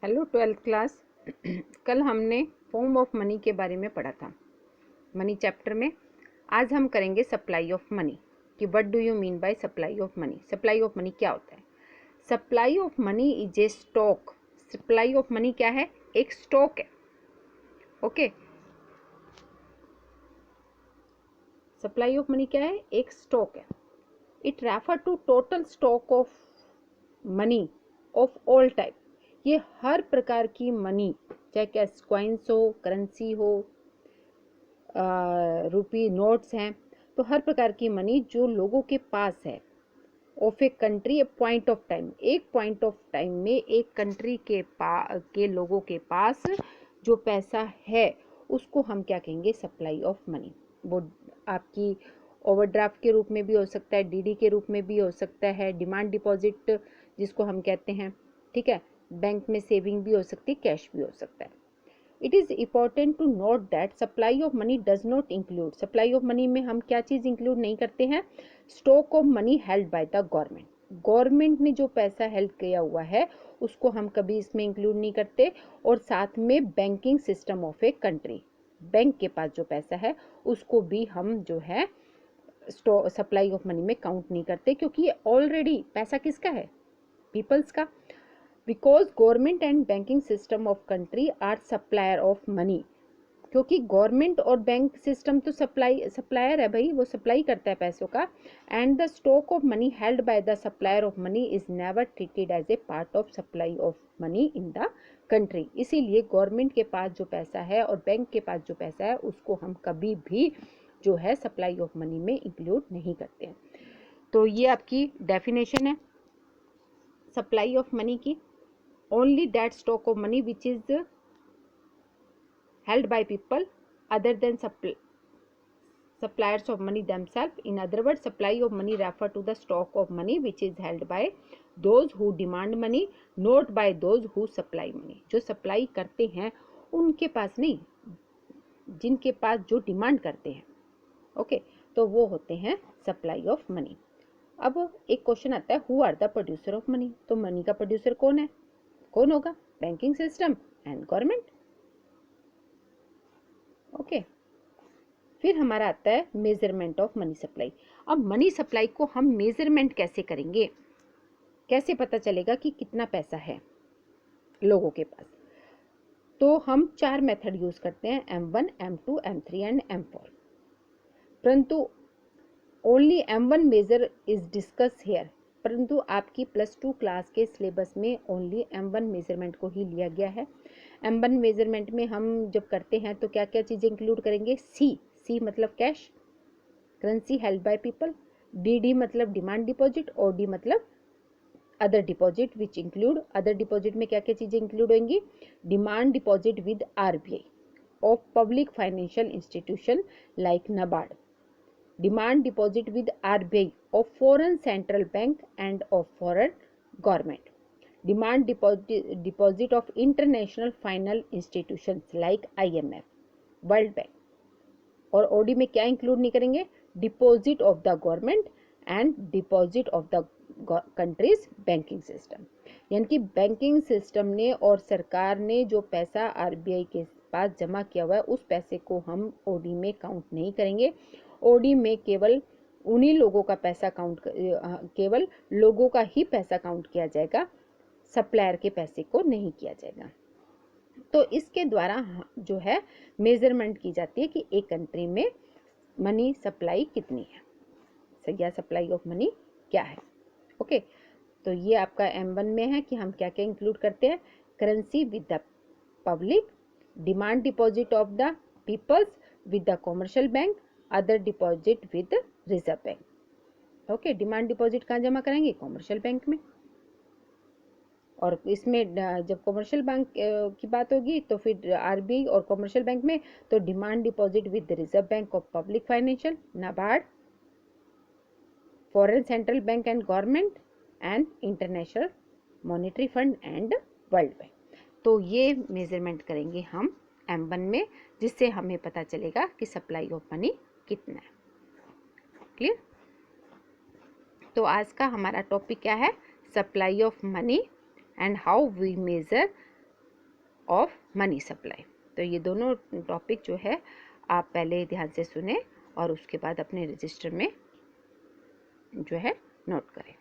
Hello 12th class. कल हमने form of money के बारे में पढ़ा था मनी चैप्टर में। आज हम करेंगे सप्लाई ऑफ मनी कि what do you mean by supply of money. Supply of money क्या होता है? Supply of money is a stock. Supply of money क्या है? एक स्टॉक है। ओके, सप्लाई ऑफ मनी क्या है? एक स्टॉक है। It refer to total stock of money of all type. ये हर प्रकार की मनी, चाहे कैश कॉइन्स हो, करेंसी हो, रुपी नोट्स हैं, तो हर प्रकार की मनी जो लोगों के पास है of a country A point of time. एक पॉइंट ऑफ टाइम में एक कंट्री के लोगों के पास जो पैसा है उसको हम क्या कहेंगे? Supply of money. वो आपकी ओवरड्राफ्ट के रूप में भी हो सकता है, डीडी के रूप में भी हो सकता है, डिमांड डिपॉजिट जिसको हम कहते हैं, ठीक है, बैंक में सेविंग भी हो सकती है, कैश भी हो सकता है। It is important to note that supply of money does not include. Supply of money में हम क्या चीज़ इंक्लूड नहीं करते हैं? Stock of money held by the government. Government ने जो पैसा हेल्ड किया हुआ है उसको हम कभी इसमें इंक्लूड नहीं करते। और साथ में banking system of a country, bank के पास जो पैसा है उसको भी हम जो है सप्लाई ऑफ मनी में काउंट नहीं करते, क्योंकि ये ऑलरेडी पैसा किसका है? पीपल्स का। Because government and banking system of country are supplier of money. क्योंकि गवर्नमेंट और बैंक सिस्टम तो सप्लायर है भाई, वो सप्लाई करता है पैसों का। And the stock of money held by the supplier of money is never treated as a part of supply of money in the country. इसीलिए गवर्नमेंट के पास जो पैसा है और बैंक के पास जो पैसा है उसको हम कभी भी जो है सप्लाई ऑफ मनी में इंक्लूड नहीं करते हैं। तो ये आपकी डेफिनेशन है सप्लाई ऑफ मनी की। Only that stock of money which is held by people other than suppliers of money themselves. In other words, supply of money refer to the stock of money which is held by those who demand money, not by those who supply money. जो supply करते हैं उनके पास नहीं, जिनके पास जो demand करते हैं, okay, तो वो होते हैं सप्लाई ऑफ मनी। अब एक क्वेश्चन आता है, who are the producer of money? तो मनी का प्रोड्यूसर कौन है? कौन होगा? Banking system and government. Okay, फिर हमारा आता है मेजरमेंट ऑफ मनी सप्लाई। अब मनी सप्लाई को हम मेजरमेंट कैसे करेंगे? कैसे पता चलेगा कि कितना पैसा है लोगों के पास? तो हम 4 मेथड यूज करते हैं, M1, M2, M3 and M4। परंतु only M1 measure is discuss here. परंतु आपकी +2 क्लास के सिलेबस में ओनली M1 मेजरमेंट को ही लिया गया है। M1 मेजरमेंट में हम जब करते हैं तो क्या क्या चीज़ें इंक्लूड करेंगे? सी मतलब cash, currency held by people, D मतलब डिमांड डिपॉजिट, और डी मतलब other deposit which include. Other deposit में क्या क्या चीज़ें इंक्लूड होंगी? Demand deposit with RBI of public financial institution like NABARD, demand deposit with RBI of foreign central bank and of foreign government, demand deposit of international final institutions like IMF, World Bank। और OD में क्या include नहीं करेंगे? Deposit of the government and deposit of the countries banking system. यानी कि banking system ने और सरकार ने जो पैसा RBI के पास जमा किया हुआ है उस पैसे को हम ओडी में काउंट नहीं करेंगे। ओडी में केवल उन्हीं लोगों का पैसा केवल लोगों का ही पैसा काउंट किया जाएगा, सप्लायर के पैसे को नहीं किया जाएगा। तो इसके द्वारा जो है मेजरमेंट की जाती है कि एक कंट्री में मनी सप्लाई कितनी है, या सप्लाई ऑफ मनी क्या है। ओके, तो ये आपका M1 में है कि हम क्या क्या इंक्लूड करते हैं? Currency with the public, demand deposit of the people's with the commercial bank, other deposit with reserve bank. Okay, demand deposit कहाँ जमा करेंगे? कॉमर्शियल बैंक में। और इसमें जब कॉमर्शियल बैंक की बात होगी तो फिर RBI और कॉमर्शियल बैंक में तो demand deposit with reserve bank of public financial, NABARD, foreign central bank and government and international monetary fund and world bank. तो ये मेजरमेंट करेंगे हम M1 में, जिससे हमें पता चलेगा कि सप्लाई ऑफ मनी कितना है। क्लियर? तो आज का हमारा टॉपिक क्या है? Supply of money and how we measure of money supply. तो ये दोनों टॉपिक जो है आप पहले ध्यान से सुने और उसके बाद अपने रजिस्टर में जो है नोट करें।